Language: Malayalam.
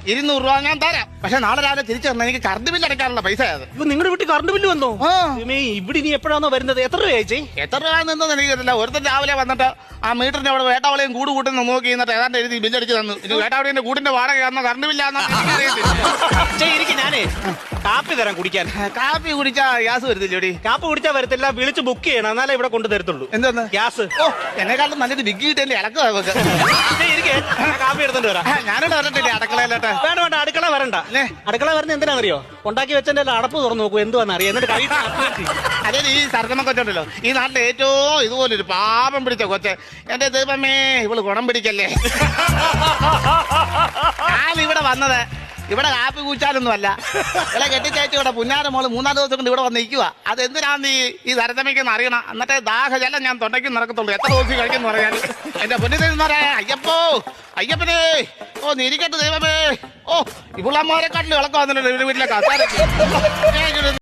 200 രൂപ ഞാൻ തരാം. പക്ഷെ നാളെ രാവിലെ തിരിച്ചു തരണം. എനിക്ക് കറണ്ട് ബില്ല് അടയ്ക്കാനുള്ള പൈസ അത്. നിങ്ങളുടെ വീട്ടിൽ കറണ്ട് ബില്ല് വന്നോ? ആ. ഇവിടെ ഇനി എപ്പോഴാണോ വരുന്നത്? എത്ര രൂപയായി? എത്ര രൂപ നിന്നെന്ന് എനിക്കറിയില്ല. ഒരുത്തൻ രാവിലെ വന്നിട്ട് ആ മീറ്ററിന്റെ അവിടെ വേട്ടാവളയും കൂട് കൂട്ടുന്ന നോക്കി എന്നിട്ട് ഏതാണ്ട് എഴുതി ബില്ലടിച്ച് തന്നു. ഇനി വേട്ടാവളിന്റെ കൂടിന്റെ വാടകയാണെന്നോ കറണ്ട് ബില്ലാന്നോ എനിക്ക് ഞാനേ കാപ്പി തരാം കുടിക്കാൻ. കാപ്പി കുടിച്ചാ ഗ്യാസ് വരുത്തില്ലോടി? കാപ്പി കുടിച്ചാൽ വരത്തില്ല, വിളിച്ച് ബുക്ക് ചെയ്യണം, എന്നാലേ ഇവിടെ കൊണ്ട് തരത്തുള്ളൂ. എന്തെന്ന്? ഗ്യാസ്. ഓ, എന്നെക്കാളും നല്ലത് ബിഗ് കിട്ടേണ്ടി ഇളക്കുക. കാപ്പി എടുത്തോണ്ട് വരാം. ഞാനിവിടെ വരട്ടില്ലേ അടുക്കളയിലോട്ട്? വേണ്ട വേണ്ട, അടുക്കള വരണ്ട. അടുക്കള വരുന്ന എന്തിനാണെന്നറിയോ? ഉണ്ടാക്കി വെച്ചതിന്റെ അടപ്പ് തുറന്നു നോക്കൂ എന്തുവാന്ന് അറിയാം. എന്നിട്ട് അതെ, ഈ സർഗമ കൊച്ചുണ്ടല്ലോ, ഈ നാട്ടിലെ ഏറ്റവും ഇതുപോലൊരു പാപം പിടിച്ച കൊച്ച്. എന്റെ ദൈവമേ, ഇവള് ഗുണം പിടിക്കല്ലേ. ഞാൻ ഇവിടെ വന്നത് ഇവിടെ കാപ്പി കൂച്ചാലൊന്നും അല്ല. ഇവിടെ കെട്ടിച്ചയച്ച് ഇവിടെ പുന്നാര മോള് 3-4 ദിവസം കൊണ്ട് ഇവിടെ വന്ന് നിൽക്കുക. അത് എന്തിനാന്ന് ഈ സരസമയ്ക്കെന്ന് അറിയണം. എന്നിട്ട് ദാഹജലം ഞാൻ തൊണ്ടയ്ക്ക് നടക്കത്തുള്ളൂ. എത്ര ദിവസം കഴിക്കുന്നു പറയാൻ. എന്റെ പൊന്നിതെന്ന് പറയാ, അയ്യപ്പോ അയ്യപ്പനേ, ഓ നിരിക്കട്ടെ ദൈവമേ. ഓ, ഇവളന്മാരെക്കാട്ടിലും ഇളക്കം വന്നിട്ടുണ്ട് വീട്ടിലെ കസാരക്ക്.